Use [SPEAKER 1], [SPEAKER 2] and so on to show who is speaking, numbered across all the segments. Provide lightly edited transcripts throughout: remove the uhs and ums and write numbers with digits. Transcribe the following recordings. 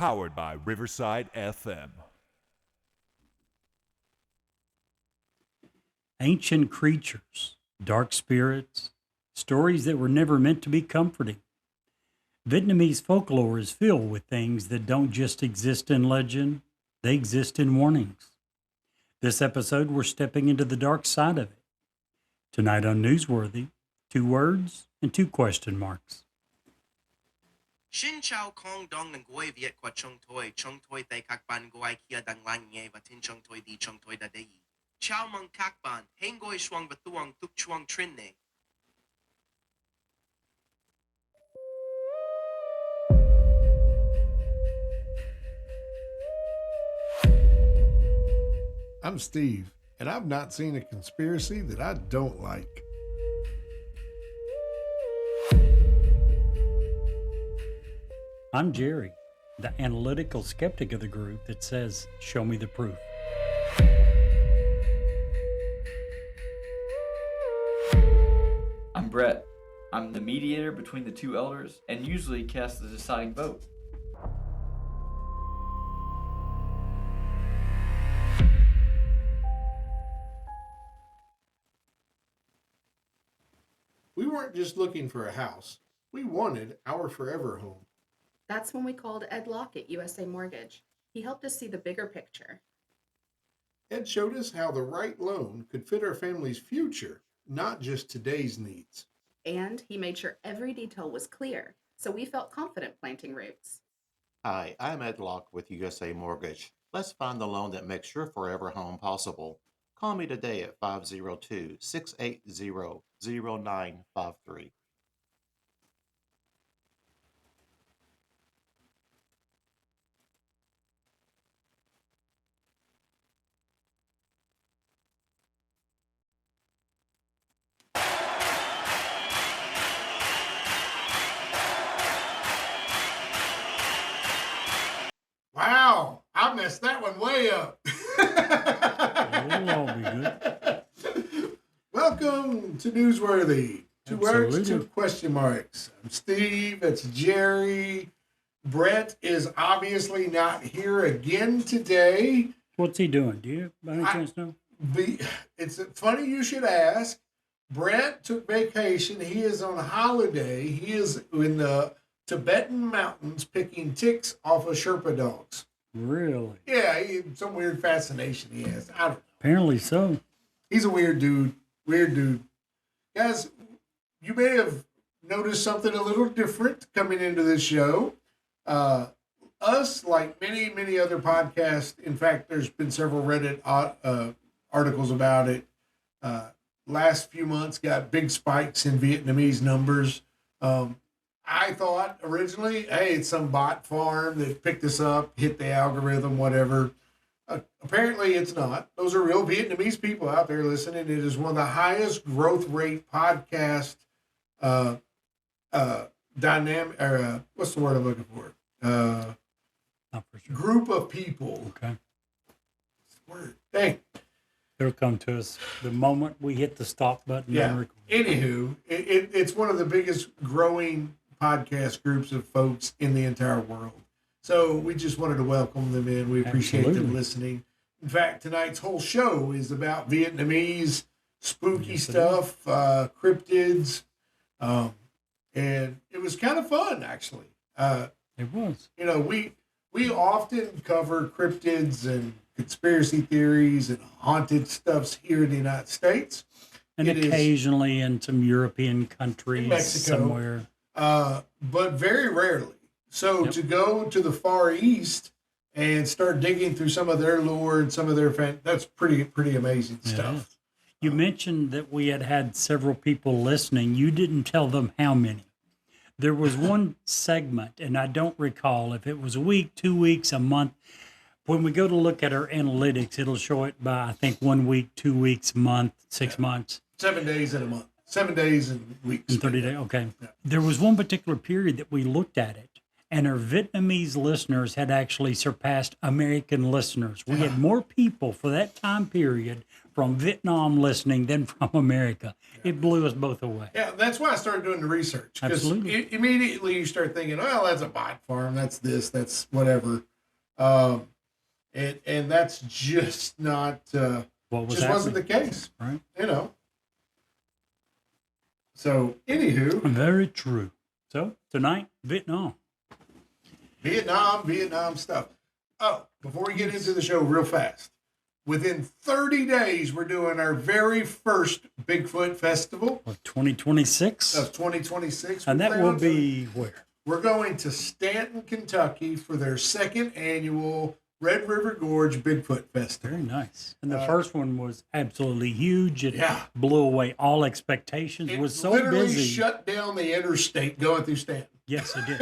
[SPEAKER 1] Powered by Riverside FM.
[SPEAKER 2] Ancient creatures, dark spirits, stories that were never meant to be comforting. Vietnamese folklore is filled with things that don't just exist in legend, they exist in warnings. This episode, we're stepping into the dark side of it. Tonight on Newsworthy, 2 words and 2 question marks.
[SPEAKER 3] Xin chào con dong ng guay Viet qua chung toi tay các ban guay kia đang lang nghe và tin chung toi da đây. Chào mừng các bạn, hãy ngồi xuống và tuang tuk chuang trin nè.
[SPEAKER 4] I'm Steve, and I've not seen a conspiracy that I don't like.
[SPEAKER 2] I'm Jerry, the analytical skeptic of the group that says, show me the proof.
[SPEAKER 5] I'm Brett. I'm the mediator between the two elders and usually cast the deciding vote.
[SPEAKER 4] We weren't just looking for a house. We wanted our forever home.
[SPEAKER 6] That's when we called Ed Lockett, USA Mortgage. He helped us see the bigger picture.
[SPEAKER 4] Ed showed us how the right loan could fit our family's future, not just today's needs.
[SPEAKER 6] And he made sure every detail was clear, so we felt confident planting roots.
[SPEAKER 7] Hi, I'm Ed Locke with USA Mortgage. Let's find the loan that makes your forever home possible. Call me today at 502-680-0953.
[SPEAKER 4] Wow, I messed that one way up.
[SPEAKER 2] It'll all be good.
[SPEAKER 4] Welcome to Newsworthy. 2 words,
[SPEAKER 2] Absolutely.
[SPEAKER 4] 2 question marks. I'm Steve, it's Jerry. Brett is obviously not here again today.
[SPEAKER 2] What's he doing? Do you by any chance know?
[SPEAKER 4] It's funny you should ask. Brett took vacation. He is on holiday. He is in the Tibetan mountains picking ticks off of Sherpa dogs.
[SPEAKER 2] Really?
[SPEAKER 4] Yeah, some weird fascination he has. I don't know.
[SPEAKER 2] Apparently so.
[SPEAKER 4] He's a weird dude. Weird dude. Guys, you may have noticed something a little different coming into this show. Us, like many, many other podcasts, in fact, there's been several Reddit articles about it. Last few months got big spikes in Vietnamese numbers. I thought originally, hey, it's some bot farm that picked us up, hit the algorithm, whatever. Apparently, it's not. Those are real Vietnamese people out there listening. It is one of the highest growth rate podcast dynamic. What's the word I'm looking for?
[SPEAKER 2] Not for sure.
[SPEAKER 4] Group of people.
[SPEAKER 2] Okay.
[SPEAKER 4] What's the word? Dang.
[SPEAKER 2] It'll come to us the moment we hit the stop button.
[SPEAKER 4] Yeah.
[SPEAKER 2] And record.
[SPEAKER 4] Anywho, it's one of the biggest growing podcast groups of folks in the entire world. So we just wanted to welcome them in. We appreciate them
[SPEAKER 2] Absolutely.
[SPEAKER 4] listening. In fact, tonight's whole show is about Vietnamese spooky
[SPEAKER 2] Yes, it
[SPEAKER 4] stuff, cryptids, and it was kind of fun, actually.
[SPEAKER 2] It was.
[SPEAKER 4] You know, we often cover cryptids and conspiracy theories and haunted stuffs here in the United States.
[SPEAKER 2] And
[SPEAKER 4] It is-
[SPEAKER 2] occasionally in some European countries
[SPEAKER 4] In Mexico.
[SPEAKER 2] somewhere.
[SPEAKER 4] But very rarely. So
[SPEAKER 2] Yep.
[SPEAKER 4] to go to the Far East and start digging through some of their lore and some of their that's pretty amazing
[SPEAKER 2] Yeah, it
[SPEAKER 4] stuff.
[SPEAKER 2] is. You mentioned that we had several people listening. You didn't tell them how many. There was one segment, and I don't recall if it was a week, 2 weeks, a month. When we go to look at our analytics, it'll show it by, I think, 1 week, 2 weeks, a month, 6 months.
[SPEAKER 4] 7 days in a month. 7 days and weeks.
[SPEAKER 2] In 30 days, okay.
[SPEAKER 4] Yeah.
[SPEAKER 2] There was one particular period that we looked at it, and our Vietnamese listeners had actually surpassed American listeners. We had more people for that time period from Vietnam listening than from America. It blew us both away.
[SPEAKER 4] Yeah, that's why I started doing the research. Because
[SPEAKER 2] Absolutely.
[SPEAKER 4] immediately you start thinking, well, that's a bot farm. That's this. That's whatever. And that's just not,
[SPEAKER 2] What was
[SPEAKER 4] just wasn't the
[SPEAKER 2] happening?
[SPEAKER 4] case.
[SPEAKER 2] Right.
[SPEAKER 4] You know. So, anywho,
[SPEAKER 2] Very true. So tonight, Vietnam.
[SPEAKER 4] Vietnam stuff. Oh, before we get into the show real fast, within 30 days, we're doing our very first Bigfoot Festival
[SPEAKER 2] Of 2026.
[SPEAKER 4] of 2026.
[SPEAKER 2] And that will be where?
[SPEAKER 4] We're going to Stanton, Kentucky for their second annual Red River Gorge Bigfoot Festival.
[SPEAKER 2] Very nice. And the first one was absolutely huge. It
[SPEAKER 4] Yeah.
[SPEAKER 2] blew away all expectations. It
[SPEAKER 4] It
[SPEAKER 2] was so
[SPEAKER 4] literally
[SPEAKER 2] busy.
[SPEAKER 4] shut down the interstate going through Stanton.
[SPEAKER 2] Yes, it did.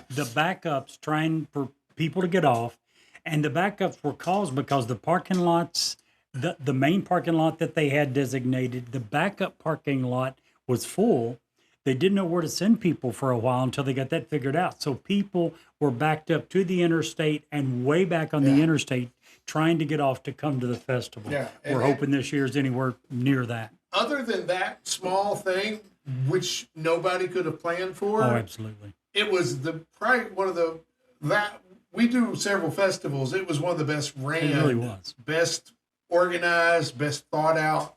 [SPEAKER 2] The backups trying for people to get off, and the backups were caused because the parking lots, the main parking lot that they had designated, the backup parking lot was full. They didn't know where to send people for a while until they got that figured out. So people were backed up to the interstate and way back on the interstate trying to get off to come to the festival.
[SPEAKER 4] Yeah,
[SPEAKER 2] We're hoping this year's anywhere near that.
[SPEAKER 4] Other than that small thing, which nobody could have planned for,
[SPEAKER 2] Oh, absolutely.
[SPEAKER 4] it was probably one of the that we do several festivals. It was one of the best ran,
[SPEAKER 2] It really was.
[SPEAKER 4] best organized, best thought out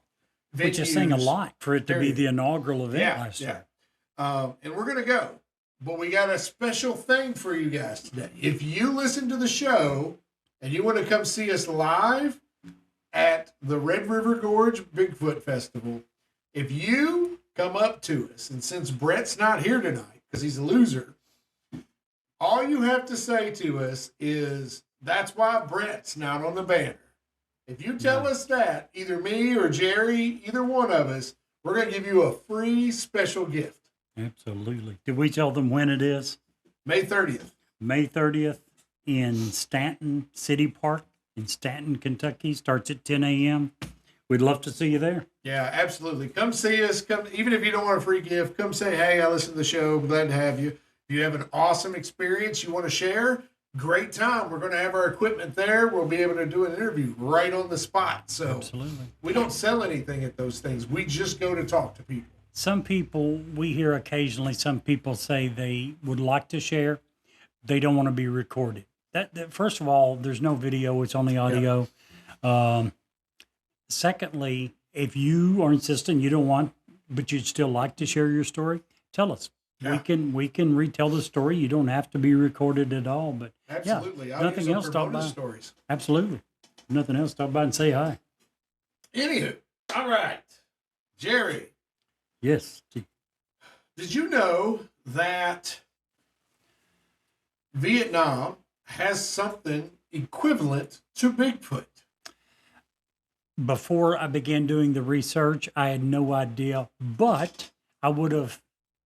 [SPEAKER 4] venues.
[SPEAKER 2] Which is saying a lot for it to be
[SPEAKER 4] Period.
[SPEAKER 2] the inaugural event
[SPEAKER 4] Yeah,
[SPEAKER 2] last year.
[SPEAKER 4] and we're gonna go, but we got a special thing for you guys today. If you listen to the show and you want to come see us live at the Red River Gorge Bigfoot Festival, if you come up to us, and since Brett's not here tonight because he's a loser, all you have to say to us is, that's why Brett's not on the banner. If you tell us that, either me or Jerry, either one of us, we're going to give you a free special gift.
[SPEAKER 2] Absolutely. Did we tell them when it is?
[SPEAKER 4] May 30th.
[SPEAKER 2] May 30th in Stanton City Park in Stanton, Kentucky. Starts at 10 a.m. We'd love to see you there.
[SPEAKER 4] Yeah, absolutely. Come see us. Come, even if you don't want a free gift, come say, hey, I listened to the show. Glad to have you. If you have an awesome experience you want to share, great time. We're going to have our equipment there. We'll be able to do an interview right on the spot. So
[SPEAKER 2] Absolutely.
[SPEAKER 4] we don't sell anything at those things. We just go to talk to people.
[SPEAKER 2] Some people, we hear occasionally, some people say they would like to share. They don't want to be recorded. That first of all, there's no video. It's only audio. Secondly, if you are insistent you don't want, but you'd still like to share your story, tell us.
[SPEAKER 4] Yeah.
[SPEAKER 2] We can retell the story. You don't have to be recorded at all. But
[SPEAKER 4] Absolutely.
[SPEAKER 2] yeah,
[SPEAKER 4] I'll
[SPEAKER 2] nothing
[SPEAKER 4] use them
[SPEAKER 2] else.
[SPEAKER 4] for
[SPEAKER 2] Stop
[SPEAKER 4] bonus
[SPEAKER 2] by.
[SPEAKER 4] stories.
[SPEAKER 2] Absolutely. Nothing else. Stop by and say hi.
[SPEAKER 4] Anywho, all right. Jerry,
[SPEAKER 2] Yes.
[SPEAKER 4] did you know that Vietnam has something equivalent to Bigfoot?
[SPEAKER 2] Before I began doing the research, I had no idea, but I would have,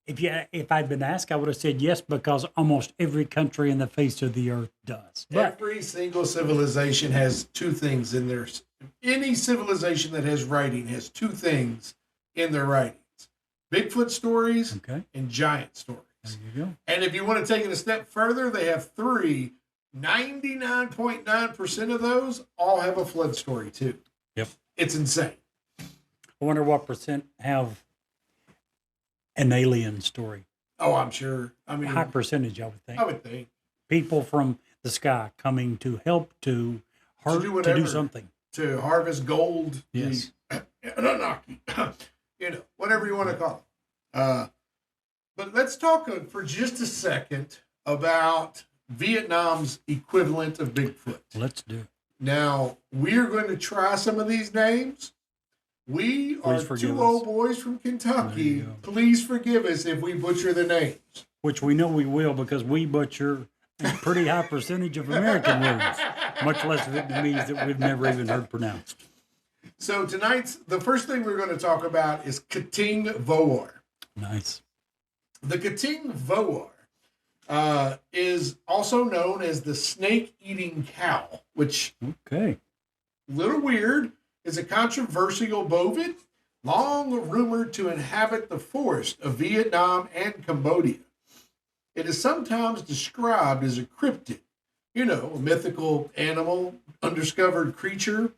[SPEAKER 2] if I'd been asked, I would have said yes, because almost every country in the face of the earth does. But
[SPEAKER 4] Every single civilization has two things in their. Any civilization that has writing has two things in their writings: Bigfoot stories
[SPEAKER 2] okay,
[SPEAKER 4] and giant stories.
[SPEAKER 2] there you go.
[SPEAKER 4] And if you want to take it a step further, they have three. 99.9% of those all have a flood story too.
[SPEAKER 2] Yep.
[SPEAKER 4] It's insane.
[SPEAKER 2] I wonder what percent have an alien story.
[SPEAKER 4] Oh, I'm sure. I mean,
[SPEAKER 2] High percentage, I would think.
[SPEAKER 4] I would think.
[SPEAKER 2] People from the sky coming to help to hurt,
[SPEAKER 4] do
[SPEAKER 2] to
[SPEAKER 4] whatever.
[SPEAKER 2] do something.
[SPEAKER 4] To harvest gold.
[SPEAKER 2] Yes.
[SPEAKER 4] Whatever you want to call it. But let's talk for just a second about Vietnam's equivalent of Bigfoot.
[SPEAKER 2] Let's do it.
[SPEAKER 4] Now, we are going to try some of these names. We are
[SPEAKER 2] forgive
[SPEAKER 4] two
[SPEAKER 2] us.
[SPEAKER 4] old boys from
[SPEAKER 2] There
[SPEAKER 4] Kentucky.
[SPEAKER 2] you go.
[SPEAKER 4] Please forgive us if we butcher the names.
[SPEAKER 2] Which we know we will, because we butcher a pretty high percentage of American words, much less Vietnamese that we've never even heard pronounced.
[SPEAKER 4] So the first thing we're going to talk about is Kating Voar.
[SPEAKER 2] Nice.
[SPEAKER 4] The Kating Voar is also known as the snake-eating cow, which,
[SPEAKER 2] Okay.
[SPEAKER 4] little weird, is a controversial bovid, long rumored to inhabit the forest of Vietnam and Cambodia. It is sometimes described as a cryptid, a mythical animal, undiscovered creature,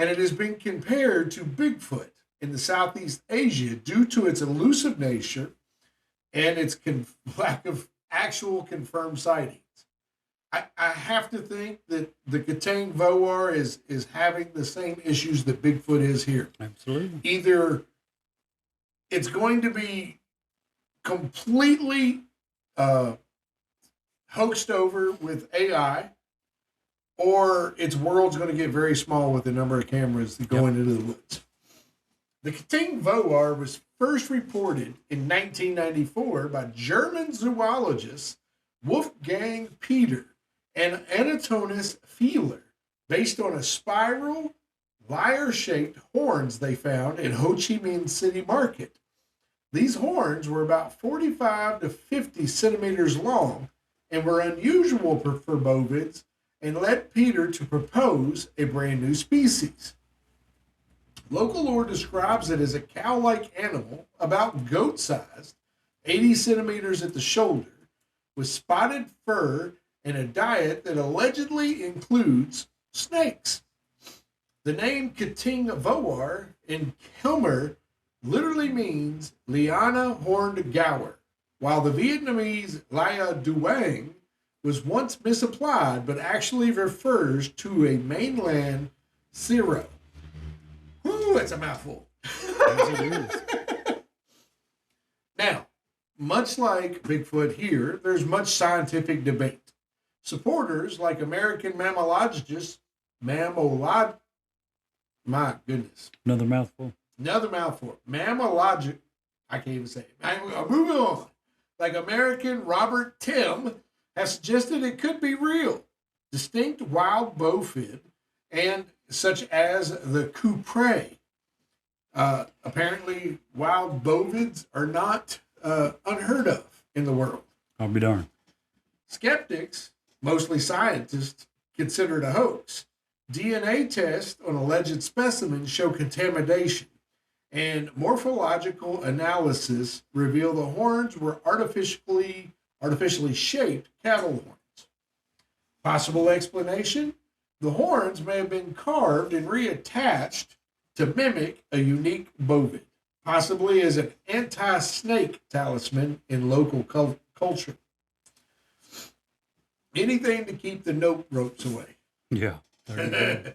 [SPEAKER 4] and it has been compared to Bigfoot in the Southeast Asia due to its elusive nature and its lack of actual confirmed sightings. I have to think that the Kating Voar is having the same issues that Bigfoot is here.
[SPEAKER 2] Absolutely.
[SPEAKER 4] Either it's going to be completely hoaxed over with AI, or its world's going to get very small with the number of cameras going into the woods. The Kating Voar was first reported in 1994 by German zoologist Wolfgang Peter and Anatonis Fieler, based on a spiral, lyre-shaped horns they found in Ho Chi Minh City Market. These horns were about 45 to 50 centimeters long and were unusual for bovids and led Peter to propose a brand new species. Local lore describes it as a cow-like animal, about goat-sized, 80 centimeters at the shoulder, with spotted fur and a diet that allegedly includes snakes. The name Kating Voar in Khmer literally means Liana Horned Gower, while the Vietnamese Lia Duang was once misapplied but actually refers to a mainland Siro. Whew, that's a mouthful.
[SPEAKER 2] Yes, it is.
[SPEAKER 4] Now, much like Bigfoot here, there's much scientific debate. Supporters like American mammalogists, my goodness,
[SPEAKER 2] Another mouthful.
[SPEAKER 4] mammalogic, I can't even say it. I'm moving on. Like American Robert Tim has suggested it could be real. Distinct wild bowfin, and such as the coupre. Apparently, wild bovids are not unheard of in the world.
[SPEAKER 2] I'll be darned.
[SPEAKER 4] Skeptics, mostly scientists, consider it a hoax. DNA tests on alleged specimens show contamination, and morphological analysis reveal the horns were artificially shaped cattle horns. Possible explanation? The horns may have been carved and reattached to mimic a unique bovid, possibly as an anti-snake talisman in local culture. Anything to keep the note ropes away.
[SPEAKER 2] Yeah. There you go.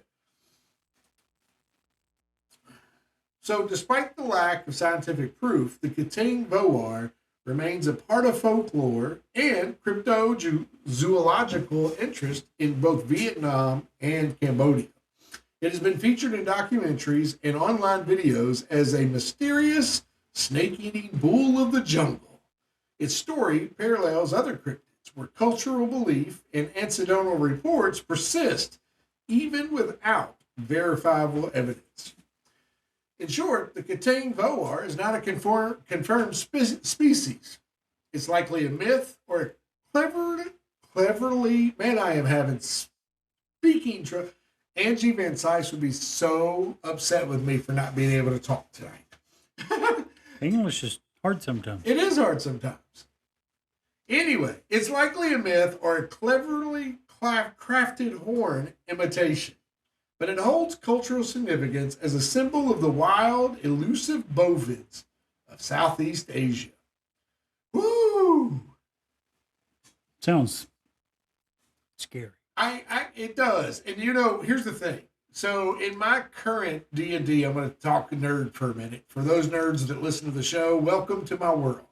[SPEAKER 4] So, despite the lack of scientific proof, the Kating Voar remains a part of folklore and cryptozoological interest in both Vietnam and Cambodia. It has been featured in documentaries and online videos as a mysterious, snake-eating bull of the jungle. Its story parallels other cryptids, where cultural belief and incidental reports persist even without verifiable evidence. In short, the Kating Voar is not a confirmed species. It's likely a myth or a cleverly, man, I am having speaking trouble. Angie Van Sice would be so upset with me for not being able to talk tonight.
[SPEAKER 2] English is hard sometimes.
[SPEAKER 4] It is hard sometimes. Anyway, it's likely a myth or a cleverly crafted horn imitation, but it holds cultural significance as a symbol of the wild, elusive bovids of Southeast Asia. Woo!
[SPEAKER 2] Sounds scary.
[SPEAKER 4] It does. And you know, here's the thing. So in my current D&D, I'm going to talk nerd for a minute. For those nerds that listen to the show, welcome to my world.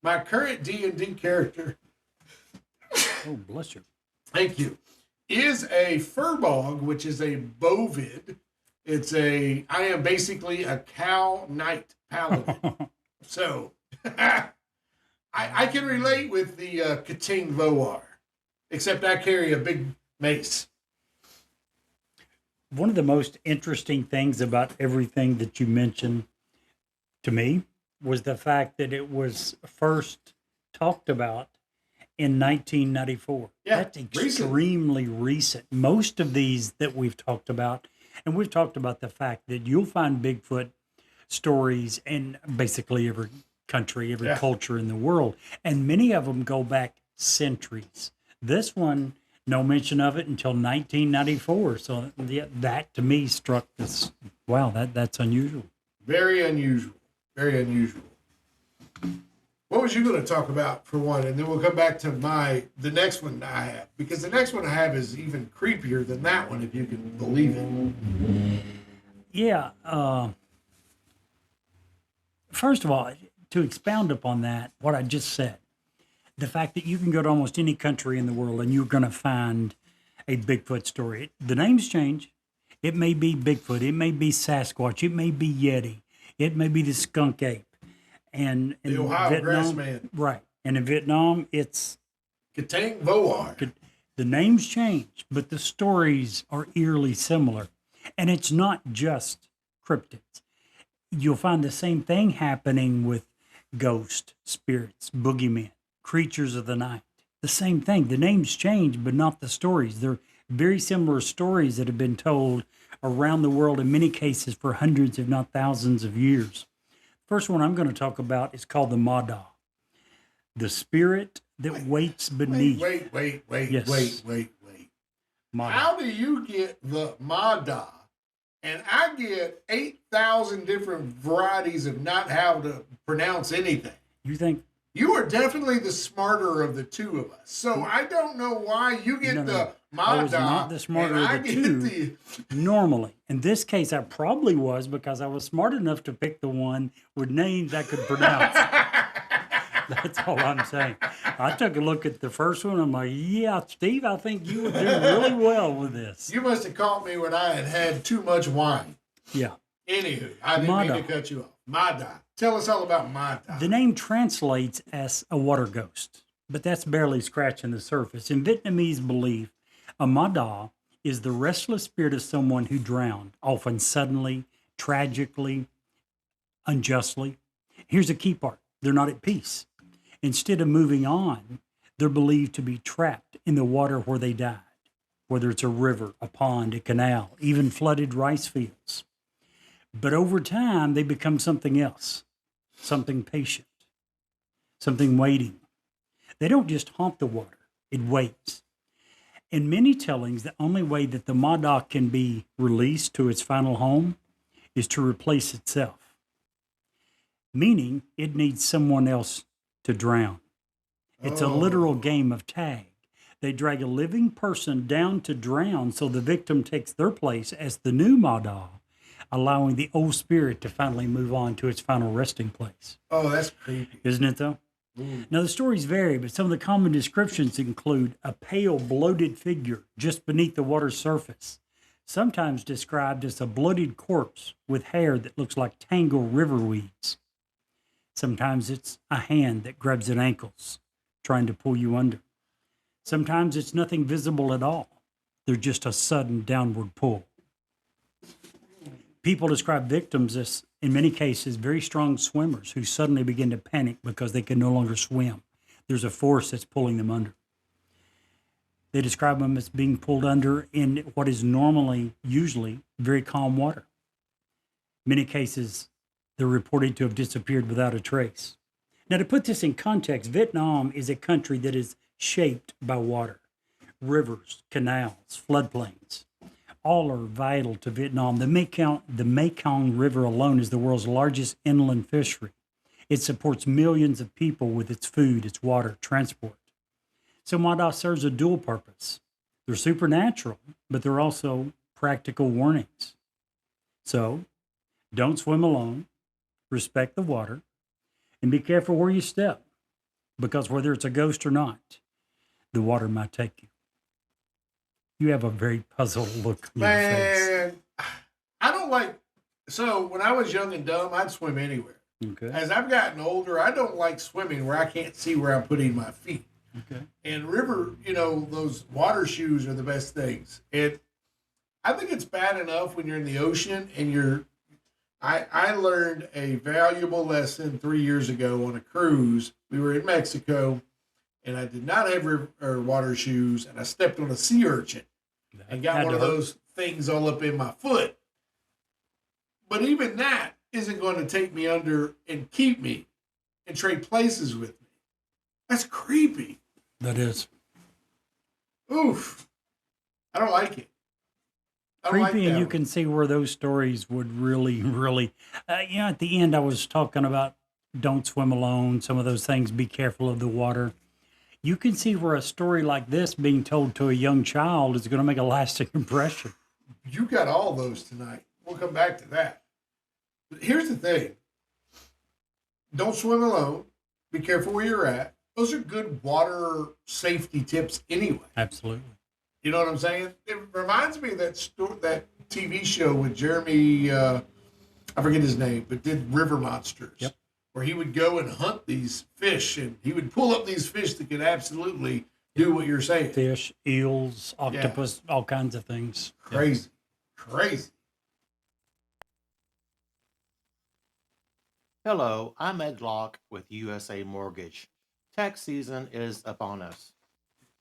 [SPEAKER 4] My current D&D character,
[SPEAKER 2] Oh, bless you.
[SPEAKER 4] thank you, is a furbog, which is a bovid. I am basically a cow knight paladin. So I can relate with the Kating Voar, except I carry a big mace.
[SPEAKER 2] One of the most interesting things about everything that you mentioned to me was the fact that it was first talked about in 1994.
[SPEAKER 4] Yeah,
[SPEAKER 2] That's extremely recent. Most of these that we've talked about, and we've talked about the fact that you'll find Bigfoot stories in basically every country, every culture in the world, and many of them go back centuries. This one No mention of it until 1994. So that to me struck this. Wow, that's unusual.
[SPEAKER 4] Very unusual. Very unusual. What was you going to talk about for one? And then we'll come back to the next one I have. Because the next one I have is even creepier than that one, if you can believe it.
[SPEAKER 2] Yeah. First of all, to expound upon that, what I just said, the fact that you can go to almost any country in the world and you're going to find a Bigfoot story. The names change. It may be Bigfoot. It may be Sasquatch. It may be Yeti. It may be the skunk ape. And in
[SPEAKER 4] The Ohio
[SPEAKER 2] Vietnam,
[SPEAKER 4] grassman.
[SPEAKER 2] right? And in Vietnam, it's
[SPEAKER 4] Kating Voar.
[SPEAKER 2] the names change, but the stories are eerily similar. And it's not just cryptids. You'll find the same thing happening with ghosts, spirits, boogeymen, creatures of the night. The same thing. The names change, but not the stories. They're very similar stories that have been told around the world in many cases for hundreds, if not thousands of years. First one I'm going to talk about is called the Mada, the spirit that waits beneath.
[SPEAKER 4] Wait.
[SPEAKER 2] Yes. Mada.
[SPEAKER 4] How do you get the Mada? And I get 8,000 different varieties of not how to pronounce anything.
[SPEAKER 2] You think?
[SPEAKER 4] You are definitely the smarter of the two of us. So I don't know why you get the Mada.
[SPEAKER 2] I was not the smarter
[SPEAKER 4] and I
[SPEAKER 2] of the
[SPEAKER 4] get
[SPEAKER 2] two. Normally, in this case, I probably was because I was smart enough to pick the one with names I could pronounce. That's all I'm saying. I took a look at the first one. I'm like, yeah, Steve, I think you would do really well with this.
[SPEAKER 4] You must have caught me when I had too much wine.
[SPEAKER 2] Yeah.
[SPEAKER 4] Anywho, I didn't mean to cut you off. Mada. Tell us all about Mada.
[SPEAKER 2] The name translates as a water ghost, but that's barely scratching the surface. In Vietnamese belief, a Mada is the restless spirit of someone who drowned, often suddenly, tragically, unjustly. Here's the key part. They're not at peace. Instead of moving on, they're believed to be trapped in the water where they died, whether it's a river, a pond, a canal, even flooded rice fields. But over time, they become something else, something patient, something waiting. They don't just haunt the water, it waits. In many tellings, the only way that the Mada can be released to its final home is to replace itself, meaning it needs someone else to drown. It's a literal game of tag. They drag a living person down to drown so the victim takes their place as the new Mada, allowing the old spirit to finally move on to its final resting place.
[SPEAKER 4] Oh, that's creepy.
[SPEAKER 2] Isn't it, though? Now, the stories vary, but some of the common descriptions include a pale, bloated figure just beneath the water's surface, sometimes described as a bloated corpse with hair that looks like tangled river weeds. Sometimes it's a hand that grabs at ankles, trying to pull you under. Sometimes it's nothing visible at all. They're just a sudden downward pull. People describe victims as, in many cases, very strong swimmers who suddenly begin to panic because they can no longer swim. There's a force that's pulling them under. They describe them as being pulled under in what is normally, usually, very calm water. In many cases, they're reported to have disappeared without a trace. Now, to put this in context, Vietnam is a country that is shaped by water. Rivers, canals, floodplains, all are vital to Vietnam. The Mekong River alone is the world's largest inland fishery. It supports millions of people with its food, its water, transport. So Mada serves a dual purpose. They're supernatural, but they're also practical warnings. So don't swim alone, respect the water, and be careful where you step, because whether it's a ghost or not, the water might take you. You have a very puzzled look on your face.
[SPEAKER 4] Man, I don't like. So when I was young and dumb, I'd swim anywhere.
[SPEAKER 2] Okay.
[SPEAKER 4] As I've gotten older, I don't like swimming where I can't see where I'm putting my feet.
[SPEAKER 2] Okay.
[SPEAKER 4] And river, those water shoes are the best things. I think it's bad enough when you're in the ocean and I learned a valuable lesson 3 years ago on a cruise. We were in Mexico, and I did not have water shoes, and I stepped on a sea urchin and got one of those things all up in my foot. But even that isn't going to take me under and keep me and trade places with me. That's creepy.
[SPEAKER 2] That is.
[SPEAKER 4] Oof. I don't like it. I don't like
[SPEAKER 2] Creepy, and
[SPEAKER 4] that
[SPEAKER 2] you
[SPEAKER 4] one.
[SPEAKER 2] can see where those stories would really, really, at the end, I was talking about don't swim alone, some of those things, be careful of the water. You can see where a story like this being told to a young child is going to make a lasting impression.
[SPEAKER 4] You got all those tonight. We'll come back to that. But here's the thing. Don't swim alone. Be careful where you're at. Those are good water safety tips anyway.
[SPEAKER 2] Absolutely.
[SPEAKER 4] You know what I'm saying? It reminds me of that TV show with Jeremy, I forget his name, but did River Monsters.
[SPEAKER 2] Yep.
[SPEAKER 4] Where he would go and hunt these fish, and he would pull up these fish that could absolutely do what you're saying.
[SPEAKER 2] Fish, eels, octopus, all kinds of things. Yep.
[SPEAKER 4] Crazy. Crazy.
[SPEAKER 7] Hello, I'm Ed Locke with USA Mortgage. Tax season is upon us.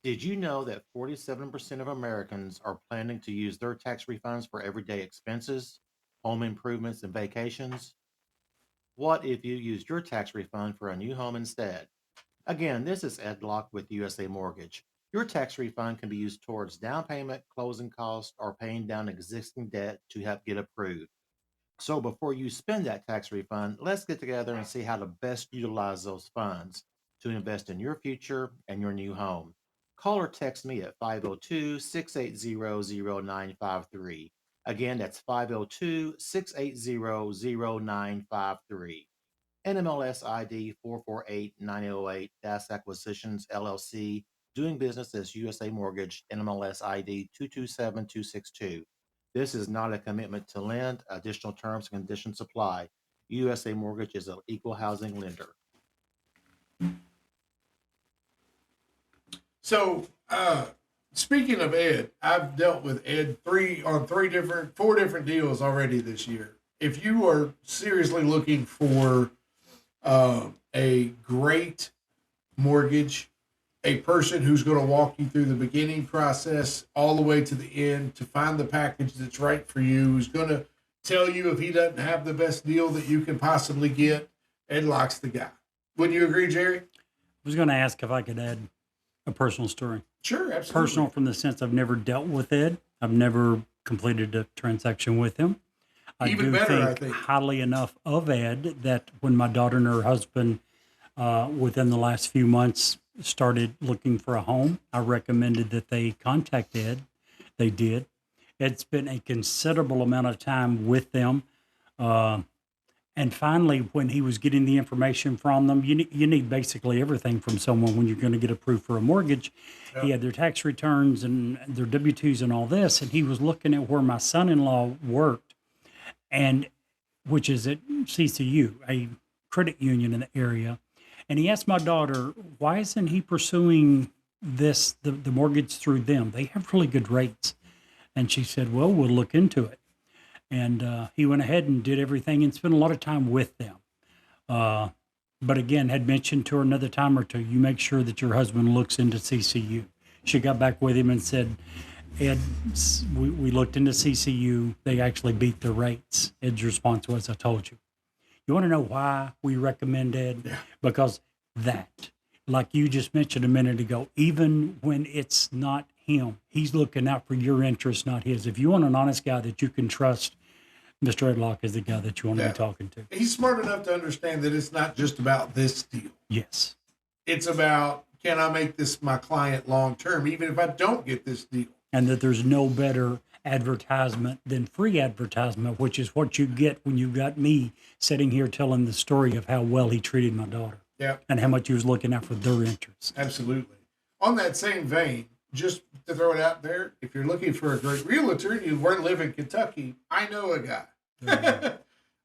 [SPEAKER 7] Did you know that 47% of Americans are planning to use their tax refunds for everyday expenses, home improvements, and vacations? What if you used your tax refund for a new home instead? Again, this is Ed Locke with USA Mortgage. Your tax refund can be used towards down payment, closing costs, or paying down existing debt to help get approved. So before you spend that tax refund, let's get together and see how to best utilize those funds to invest in your future and your new home. Call or text me at 502-680-0953. Again, that's 502-680-0953. NMLS ID 4489008, Das Acquisitions LLC, doing business as USA Mortgage, NMLS ID 227262. This is not a commitment to lend. Additional terms and conditions apply. USA Mortgage is an equal housing lender.
[SPEAKER 4] So, speaking of Ed, I've dealt with Ed four different deals already this year. If you are seriously looking for a great mortgage, a person who's going to walk you through the beginning process all the way to the end to find the package that's right for you, who's going to tell you if he doesn't have the best deal that you can possibly get, Ed Locke's the guy. Wouldn't you agree, Jerry?
[SPEAKER 2] I was going to ask if I could add a personal story.
[SPEAKER 4] Sure, absolutely.
[SPEAKER 2] Personal from the sense I've never dealt with Ed. I've never completed a transaction with him.
[SPEAKER 4] Even better, I think.
[SPEAKER 2] Highly enough of Ed that when my daughter and her husband, within the last few months, started looking for a home, I recommended that they contact Ed. They did. Ed spent a considerable amount of time with them. And finally, when he was getting the information from them, you need basically everything from someone when you're going to get approved for a mortgage. Yep. He had their tax returns and their W-2s and all this, and he was looking at where my son-in-law worked, and which is at CCU, a credit union in the area. And he asked my daughter, why isn't he pursuing the mortgage through them? They have really good rates. And she said, well, we'll look into it. And he went ahead and did everything and spent a lot of time with them. But again, had mentioned to her another time or two, you make sure that your husband looks into CCU. She got back with him and said, Ed, we looked into CCU. They actually beat the rates. Ed's response was, I told you. You want to know why we recommend Ed?
[SPEAKER 4] Yeah.
[SPEAKER 2] Because that, like you just mentioned a minute ago, even when it's not him, he's looking out for your interests, not his. If you want an honest guy that you can trust, Mr. Ed Locke is the guy that you want to be talking to.
[SPEAKER 4] He's smart enough to understand that it's not just about this deal.
[SPEAKER 2] Yes.
[SPEAKER 4] It's about, can I make this my client long term, even if I don't get this deal?
[SPEAKER 2] And that there's no better advertisement than free advertisement, which is what you get when you got me sitting here telling the story of how well he treated my daughter.
[SPEAKER 4] Yeah.
[SPEAKER 2] And how much he was looking out for their interests.
[SPEAKER 4] Absolutely. On that same vein, just to throw it out there, if you're looking for a great realtor and you live in Kentucky, I know a guy.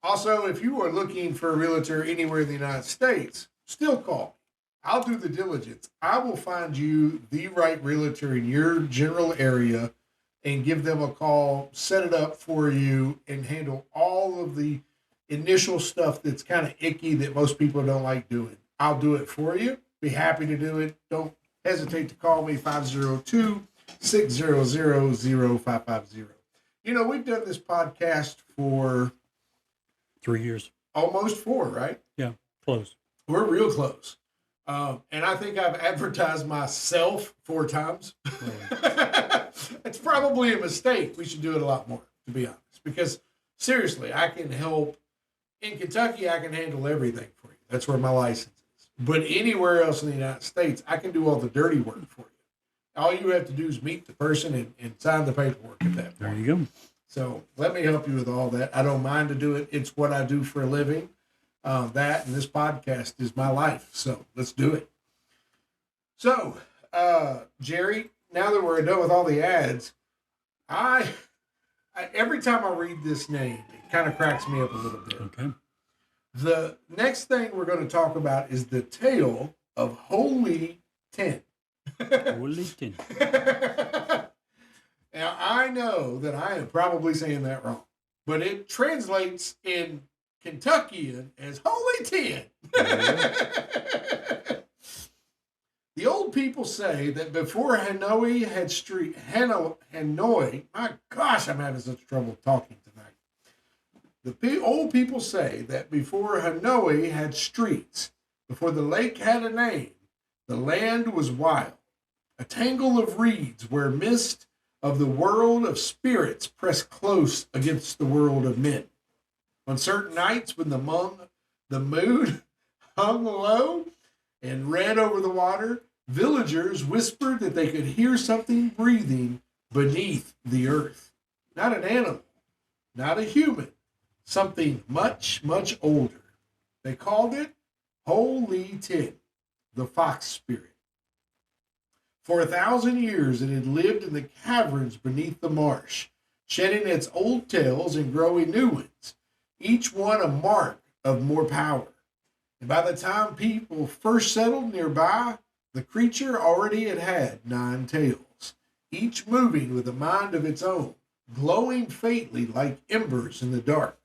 [SPEAKER 4] Also, if you are looking for a realtor anywhere in the United States, still call me. I'll do the diligence. I will find you the right realtor in your general area and give them a call, set it up for you, and handle all of the initial stuff that's kind of icky that most people don't like doing. I'll do it for you. Be happy to do it. Don't hesitate to call me, 502-600-0550. You know, we've done this podcast for
[SPEAKER 2] 3 years.
[SPEAKER 4] almost 4, right?
[SPEAKER 2] Yeah, close.
[SPEAKER 4] We're real close. And I think I've advertised myself 4 times. It's probably a mistake. We should do it a lot more, to be honest. Because seriously, I can help. In Kentucky, I can handle everything for you. That's where my license is. But anywhere else in the United States, I can do all the dirty work for you. All you have to do is meet the person and sign the paperwork at that point.
[SPEAKER 2] There you go.
[SPEAKER 4] So let me help you with all that. I don't mind to do it. It's what I do for a living. That and this podcast is my life. So let's do it. So, Jerry, now that we're done with all the ads, I every time I read this name, it kind of cracks me up a little bit.
[SPEAKER 2] Okay.
[SPEAKER 4] The next thing we're going to talk about is the tale of Holy 10.
[SPEAKER 2] Holy 10.
[SPEAKER 4] Now, I know that I am probably saying that wrong, but it translates in Kentuckian as Holy 10. The old people say that before Hanoi, my gosh, I'm having such trouble talking tonight. The old people say that before Hanoi had streets, before the lake had a name, the land was wild, a tangle of reeds where mist of the world of spirits pressed close against the world of men. On certain nights when the moon hung low and red over the water, villagers whispered that they could hear something breathing beneath the earth. Not an animal, not a human, something much, much older. They called it Holy 10, the fox spirit. For 1,000 years it had lived in the caverns beneath the marsh, shedding its old tails and growing new ones, each one a mark of more power. And by the time people first settled nearby, the creature already had 9 tails, each moving with a mind of its own, glowing faintly like embers in the dark.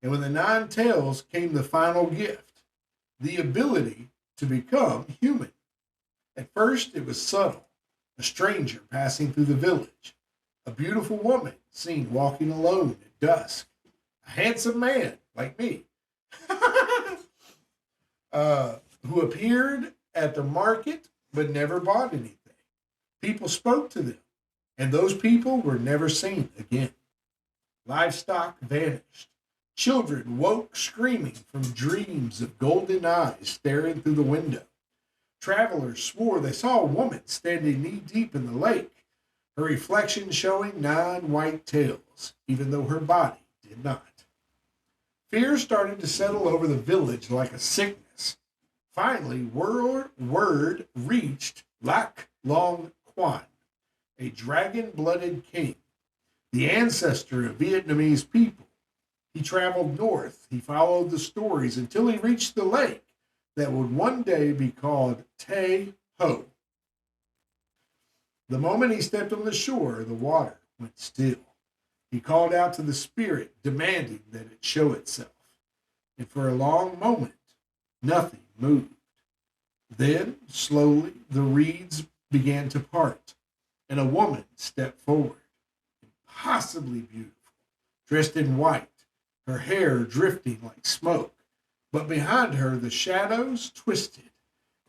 [SPEAKER 4] And with the 9 tails came the final gift, the ability to become human. At first it was subtle, a stranger passing through the village, a beautiful woman seen walking alone at dusk, a handsome man like me, who appeared at the market but never bought anything. People spoke to them, and those people were never seen again. Livestock vanished. Children woke screaming from dreams of golden eyes staring through the window. Travelers swore they saw a woman standing knee-deep in the lake, her reflection showing 9 white tails, even though her body did not. Fear started to settle over the village like a sickness. Finally, word reached Lac Long Quan, a dragon-blooded king, the ancestor of Vietnamese people. He traveled north. He followed the stories until he reached the lake that would one day be called Tay Ho. The moment he stepped on the shore, the water went still. He called out to the spirit, demanding that it show itself. And for a long moment, nothing moved. Then, slowly, the reeds began to part, and a woman stepped forward, impossibly beautiful, dressed in white, her hair drifting like smoke. But behind her, the shadows twisted,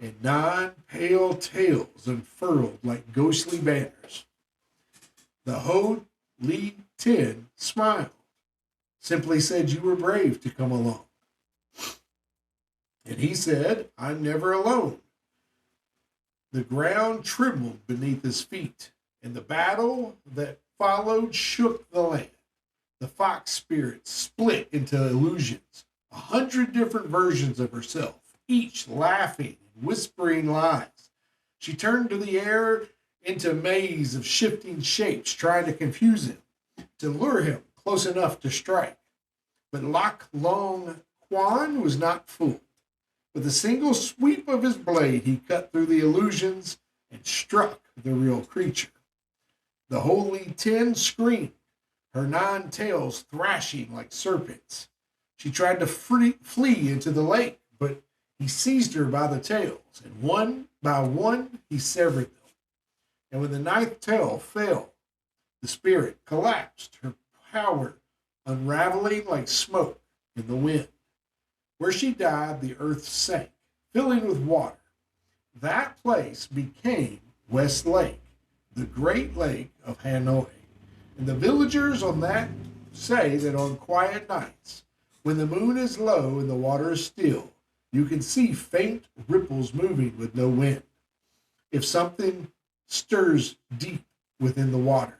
[SPEAKER 4] and 9 pale tails unfurled like ghostly banners. The Holy 10 smiled, simply said you were brave to come along. And he said, I'm never alone. The ground trembled beneath his feet, and the battle that followed shook the land. The fox spirit split into illusions, 100 different versions of herself, each laughing and whispering lies. She turned to the air into a maze of shifting shapes, trying to confuse him, to lure him close enough to strike. But Lac Long Quan was not fooled. With a single sweep of his blade, he cut through the illusions and struck the real creature. The Holy 10 screamed, her 9 tails thrashing like serpents. She tried to flee into the lake, but he seized her by the tails, and one by one he severed them. And when the 9th tail fell, the spirit collapsed, her power unraveling like smoke in the wind. Where she died, the earth sank, filling with water. That place became West Lake, the Great Lake of Hanoi. And the villagers on that say that on quiet nights, when the moon is low and the water is still, you can see faint ripples moving with no wind. If something stirs deep within the water,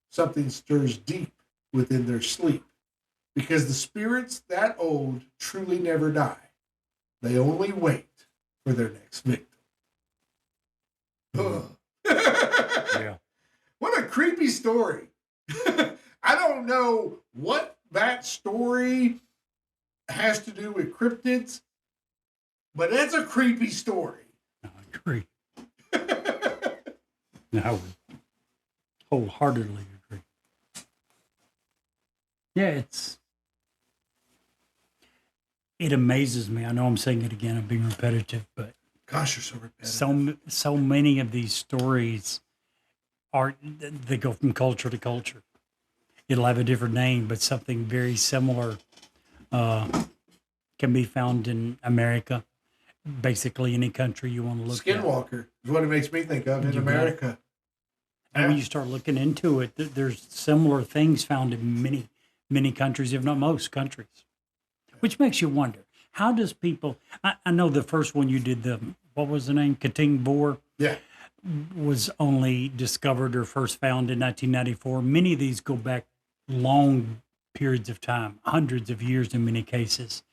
[SPEAKER 4] something stirs deep within their sleep. Because the spirits that old truly never die. They only wait for their next victim.
[SPEAKER 2] Yeah.
[SPEAKER 4] What a creepy story. I don't know what that story has to do with cryptids, but that's a creepy story.
[SPEAKER 2] I agree. I would wholeheartedly agree. Yeah, it amazes me. I know I'm saying it again. I'm being repetitive, but
[SPEAKER 4] Gosh, you're so repetitive.
[SPEAKER 2] so many of these stories they go from culture to culture. It'll have a different name, but something very similar can be found in America. Basically, any country you want to look at.
[SPEAKER 4] Skinwalker is what it makes me think of in
[SPEAKER 2] You got it.
[SPEAKER 4] America.
[SPEAKER 2] And when you start looking into it, there's similar things found in many, many countries, if not most countries, which makes you wonder, how does people, I know the first one you did, what was the name? Kating Voar
[SPEAKER 4] Yeah.
[SPEAKER 2] was only discovered or first found in 1994. Many of these go back long periods of time, hundreds of years in many cases.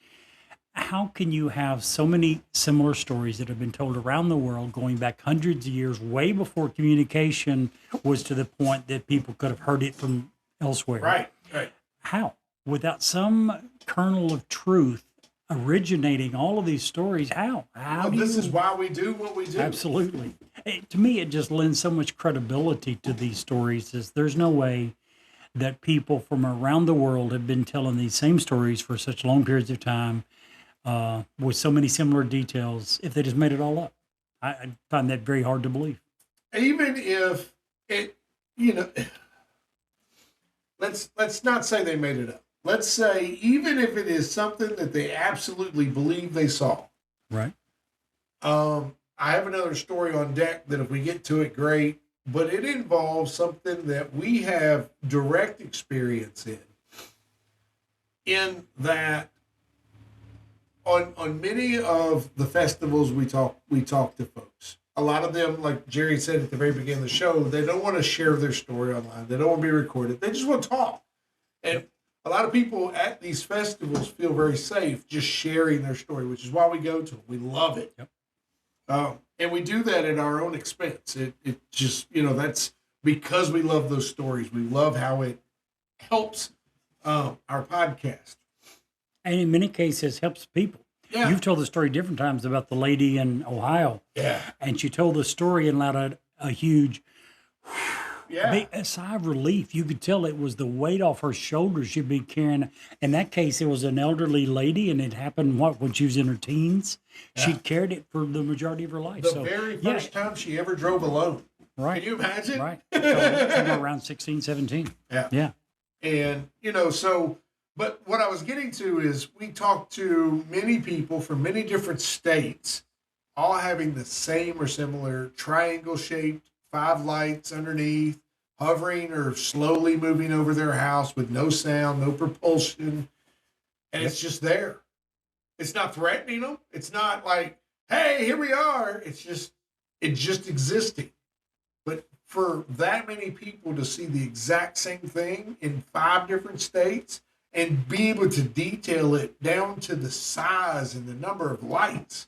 [SPEAKER 2] How can you have so many similar stories that have been told around the world going back hundreds of years, way before communication was to the point that people could have heard it from elsewhere?
[SPEAKER 4] Right.
[SPEAKER 2] How? Without some kernel of truth originating all of these stories, how?
[SPEAKER 4] Well, this is why we do what we do.
[SPEAKER 2] Absolutely. To me, it just lends so much credibility to these stories. Is there's no way that people from around the world have been telling these same stories for such long periods of time with so many similar details if they just made it all up. I find that very hard to believe.
[SPEAKER 4] Even if it, let's not say they made it up. Let's say even if it is something that they absolutely believe they saw.
[SPEAKER 2] Right.
[SPEAKER 4] I have another story on deck that if we get to it, great. But it involves something that we have direct experience in that on many of the festivals we talk to folks. A lot of them, like Jerry said at the very beginning of the show, they don't want to share their story online. They don't want to be recorded. They just want to talk. And a lot of people at these festivals feel very safe just sharing their story, which is why we go to them. We love it.
[SPEAKER 2] Yep.
[SPEAKER 4] And we do that at our own expense. It just, that's because we love those stories. We love how it helps our podcast.
[SPEAKER 2] And in many cases, helps people.
[SPEAKER 4] Yeah.
[SPEAKER 2] You've told the story different times about the lady in Ohio.
[SPEAKER 4] Yeah.
[SPEAKER 2] And she told the story and let out a huge a sigh of relief. You could tell it was the weight off her shoulders she'd be carrying. In that case, it was an elderly lady, and it happened, when she was in her teens? Yeah. She'd carried it for the majority of her life.
[SPEAKER 4] The very first time she ever drove alone.
[SPEAKER 2] Right.
[SPEAKER 4] Can you imagine?
[SPEAKER 2] Right. Somewhere around 16, 17.
[SPEAKER 4] Yeah.
[SPEAKER 2] Yeah.
[SPEAKER 4] And, but what I was getting to is we talked to many people from many different states, all having the same or similar triangle-shaped 5 lights underneath, hovering or slowly moving over their house with no sound, no propulsion. And it's just there. It's not threatening them. It's not like, hey, here we are. It's just existing. But for that many people to see the exact same thing in 5 different states and be able to detail it down to the size and the number of lights,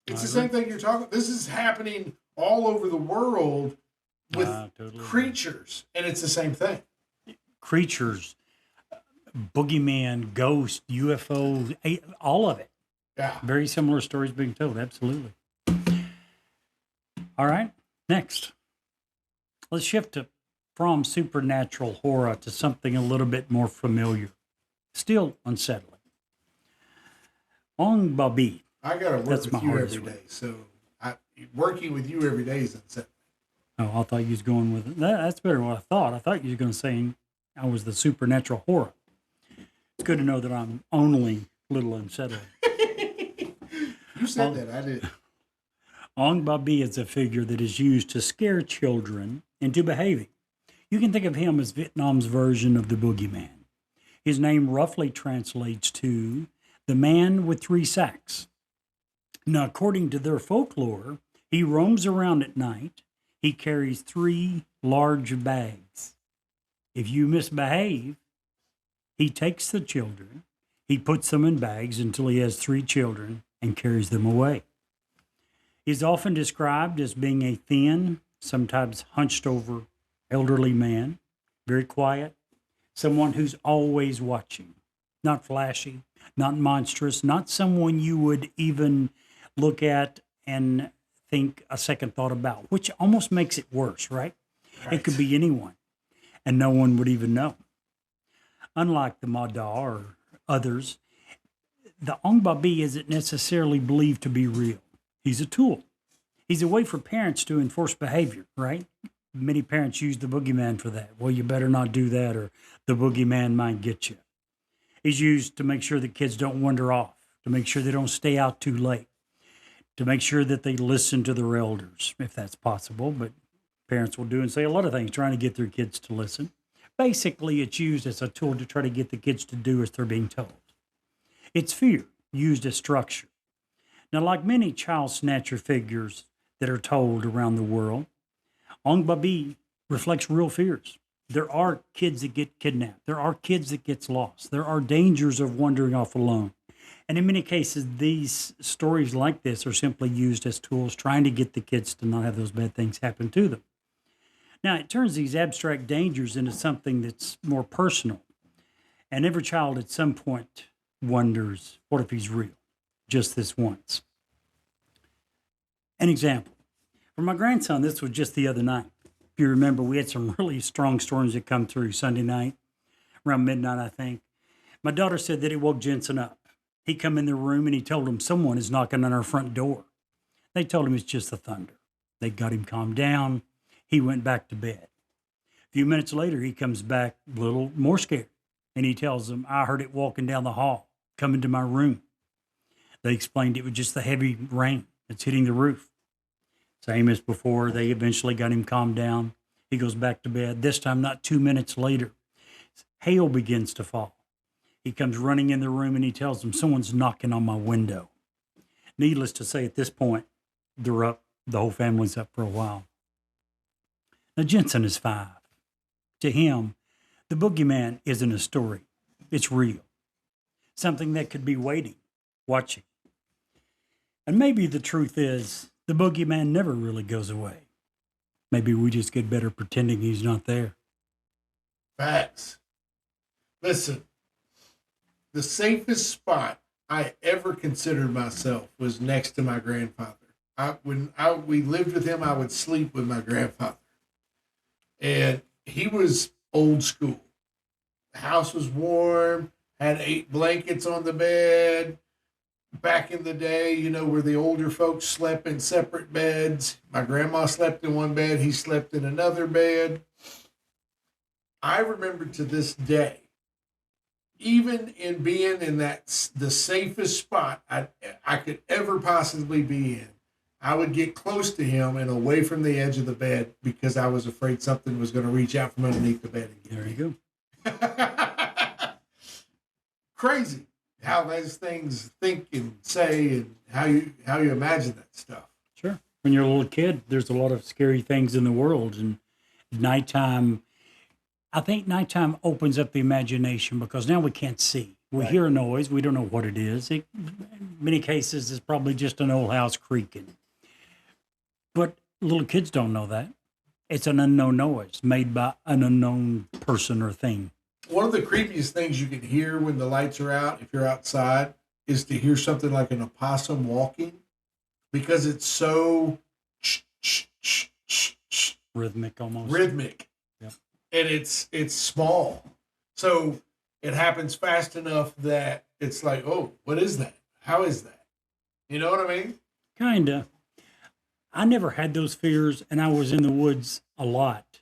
[SPEAKER 4] it's the same thing you're talking. This is happening all over the world with
[SPEAKER 2] totally
[SPEAKER 4] creatures, and it's the same thing.
[SPEAKER 2] Creatures, boogeyman, ghost, UFO, all of it.
[SPEAKER 4] Yeah.
[SPEAKER 2] Very similar stories being told. Absolutely. All right. Next, let's shift from supernatural horror to something a little bit more familiar, still unsettling. Ong Babi.
[SPEAKER 4] I got to work
[SPEAKER 2] That's
[SPEAKER 4] with
[SPEAKER 2] my
[SPEAKER 4] you
[SPEAKER 2] hardest
[SPEAKER 4] every
[SPEAKER 2] one.
[SPEAKER 4] day, so working with you every day is unsettling.
[SPEAKER 2] Oh, I thought you was going with it. That's better than what I thought. I thought you were going to say I was the supernatural horror. It's good to know that I'm only a little unsettling.
[SPEAKER 4] You said
[SPEAKER 2] Oh.
[SPEAKER 4] that. I did.
[SPEAKER 2] Ong Babi is a figure that is used to scare children into behaving. You can think of him as Vietnam's version of the boogeyman. His name roughly translates to the man with three sacks. Now, according to their folklore, he roams around at night. He carries three large bags. If you misbehave, he takes the children, he puts them in bags until he has three children and carries them away. He's often described as being a thin, sometimes hunched over elderly man, very quiet, someone who's always watching, not flashy, not monstrous, not someone you would even look at and think a second thought about, which almost makes it worse, right? It could be anyone, and no one would even know. Unlike the Mada or others, the Ong Babi isn't necessarily believed to be real. He's a tool. He's a way for parents to enforce behavior, right? Many parents use the boogeyman for that. Well, you better not do that, or the boogeyman might get you. He's used to make sure that kids don't wander off, to make sure they don't stay out too late, to make sure that they listen to their elders, if that's possible. But parents will do and say a lot of things trying to get their kids to listen. Basically, it's used as a tool to try to get the kids to do as they're being told. It's fear used as structure. Now, like many child snatcher figures that are told around the world, Ong Babi reflects real fears. There are kids that get kidnapped. There are kids that get lost. There are dangers of wandering off alone. And in many cases, these stories like this are simply used as tools trying to get the kids to not have those bad things happen to them. Now, it turns these abstract dangers into something that's more personal. And every child at some point wonders, what if he's real? Just this once. An example. For my grandson, this was just the other night. If you remember, we had some really strong storms that come through Sunday night, around midnight, I think. My daughter said that it woke Jensen up. He come in the room and he told him someone is knocking on our front door. They told him it's just the thunder. They got him calmed down. He went back to bed. A few minutes later, he comes back a little more scared. And he tells them, I heard it walking down the hall, coming to my room. They explained it was just the heavy rain that's hitting the roof. Same as before, they eventually got him calmed down. He goes back to bed. This time, not 2 minutes later, hail begins to fall. He comes running in the room and he tells them, someone's knocking on my window. Needless to say, at this point, they're up. The whole family's up for a while. Now, Jensen is 5. To him, the boogeyman isn't a story. It's real. Something that could be waiting, watching. And maybe the truth is, the boogeyman never really goes away. Maybe we just get better pretending he's not there.
[SPEAKER 4] Facts. Listen, the safest spot I ever considered myself was next to my grandfather. When we lived with him, I would sleep with my grandfather. And he was old school. The house was warm, had 8 blankets on the bed. Back in the day, you know, where the older folks slept in separate beds. My grandma slept in one bed, he slept in another bed. I remember to this day, even in being in the safest spot I could ever possibly be in, I would get close to him and away from the edge of the bed because I was afraid something was going to reach out from underneath the bed and get
[SPEAKER 2] There
[SPEAKER 4] me.
[SPEAKER 2] you go.
[SPEAKER 4] Crazy how those things think and say and how you imagine that stuff.
[SPEAKER 2] Sure. When you're a little kid, there's a lot of scary things in the world. And nighttime, I think nighttime opens up the imagination because now we can't see. We hear a noise. We don't know what it is. In many cases, it's probably just an old house creaking. But little kids don't know that. It's an unknown noise made by an unknown person or thing.
[SPEAKER 4] One of the creepiest things you can hear when the lights are out, if you're outside, is to hear something like an opossum walking because it's so
[SPEAKER 2] Rhythmic almost.
[SPEAKER 4] rhythmic.
[SPEAKER 2] Yep.
[SPEAKER 4] And it's small. So it happens fast enough that it's like, oh, what is that? How is that? You know what I mean?
[SPEAKER 2] Kinda. I never had those fears, and I was in the woods a lot.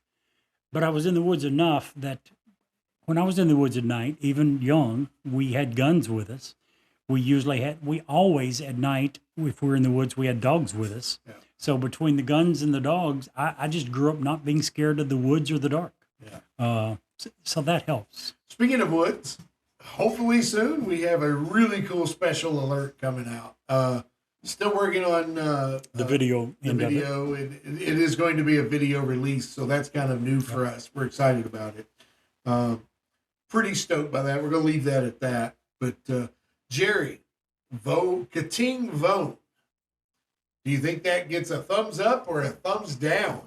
[SPEAKER 2] But I was in the woods enough that when I was in the woods at night, even young, we had guns with us. We always at night, if we're in the woods, we had dogs with us.
[SPEAKER 4] Yeah.
[SPEAKER 2] So between the guns and the dogs, I just grew up not being scared of the woods or the dark.
[SPEAKER 4] Yeah.
[SPEAKER 2] So that helps.
[SPEAKER 4] Speaking of woods, hopefully soon we have a really cool special alert coming out. Still working on
[SPEAKER 2] The video.
[SPEAKER 4] the
[SPEAKER 2] end of it.
[SPEAKER 4] video. It is going to be a video release, so that's kind of new for us. We're excited about it. Pretty stoked by that. We're going to leave that at that. But Jerry, Kating Voar, do you think that gets a thumbs up or a thumbs down?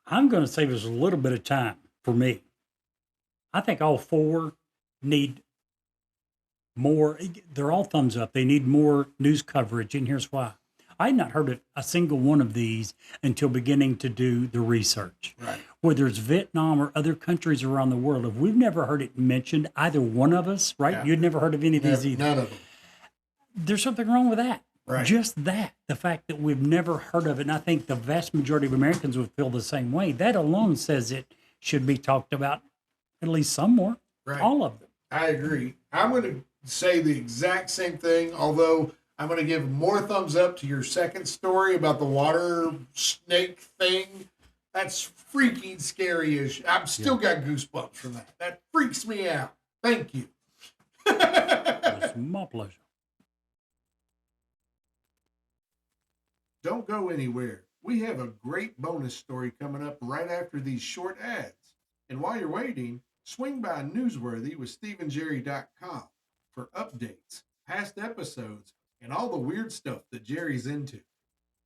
[SPEAKER 2] I'm going to say there's a little bit of time for me. I think all four need more. They're all thumbs up. They need more news coverage, and here's why. I had not heard of a single one of these until beginning to do the research.
[SPEAKER 4] Right.
[SPEAKER 2] Whether it's Vietnam or other countries around the world, if we've never heard it mentioned, either one of us, right?
[SPEAKER 4] Yeah.
[SPEAKER 2] You'd never heard of any of these either.
[SPEAKER 4] None of them.
[SPEAKER 2] There's something wrong with that.
[SPEAKER 4] Right.
[SPEAKER 2] Just that, the fact that we've never heard of it, and I think the vast majority of Americans would feel the same way. That alone says it should be talked about at least some more.
[SPEAKER 4] Right.
[SPEAKER 2] All of them.
[SPEAKER 4] I agree. I'm going to say the exact same thing, although I'm going to give more thumbs up to your second story about the water snake thing. That's freaking scary-ish. I've still got goosebumps from that. That freaks me out. Thank you.
[SPEAKER 2] It's my pleasure.
[SPEAKER 4] Don't go anywhere. We have a great bonus story coming up right after these short ads. And while you're waiting, swing by Newsworthy with StephenJerry.com for updates, past episodes, and all the weird stuff that Jerry's into.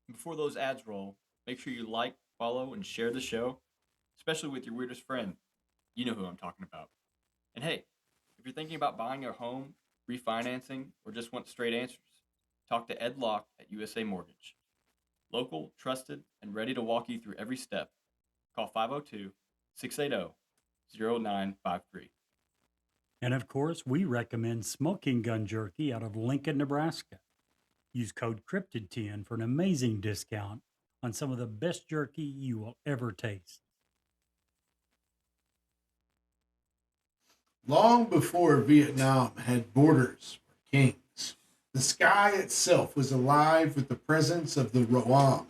[SPEAKER 5] Before those ads roll, make sure you like, follow, and share the show, especially with your weirdest friend. You know who I'm talking about. And hey, if you're thinking about buying a home, refinancing, or just want straight answers, talk to Ed Locke at USA Mortgage. Local, trusted, and ready to walk you through every step. Call 502-680-0953.
[SPEAKER 2] And of course, we recommend smoking gun jerky out of Lincoln, Nebraska. Use code CRYPTID10 for an amazing discount on some of the best jerky you will ever taste.
[SPEAKER 4] Long before Vietnam had borders for kings, the sky itself was alive with the presence of the Roang,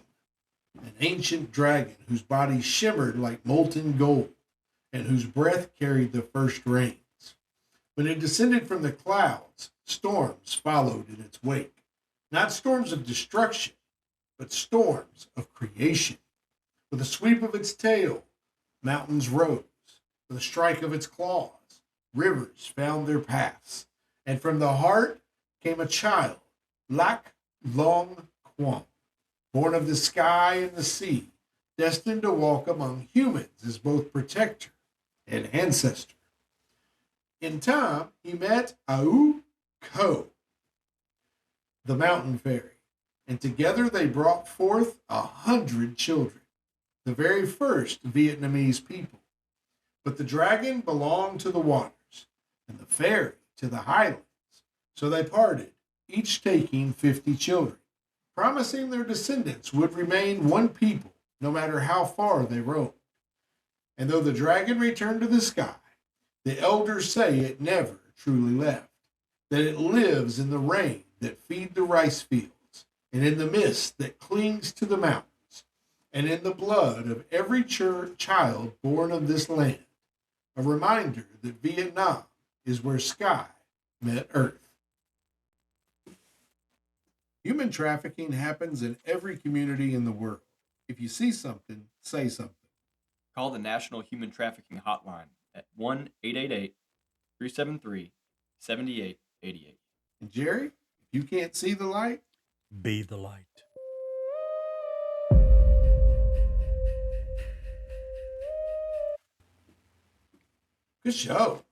[SPEAKER 4] an ancient dragon whose body shimmered like molten gold and whose breath carried the first rains. When it descended from the clouds, storms followed in its wake. Not storms of destruction, but storms of creation. With a sweep of its tail, mountains rose. With a strike of its claws, rivers found their paths. And from the heart came a child, Lac Long Quang, born of the sky and the sea, destined to walk among humans as both protector and ancestor. In time, he met Au Ko, the mountain fairy, and together they brought forth 100 children, the very first Vietnamese people. But the dragon belonged to the waters, and the fairy to the highlands. So they parted, each taking 50 children, promising their descendants would remain one people, no matter how far they roamed. And though the dragon returned to the sky, the elders say it never truly left, that it lives in the rain that feed the rice fields, and in the mist that clings to the mountains, and in the blood of every child born of this land, a reminder that Vietnam is where sky met earth. Human trafficking happens in every community in the world. If you see something, say something.
[SPEAKER 5] Call the National Human Trafficking Hotline at 1-888-373-7888.
[SPEAKER 4] And Jerry, if you can't see the light,
[SPEAKER 2] Be the light.
[SPEAKER 4] good show.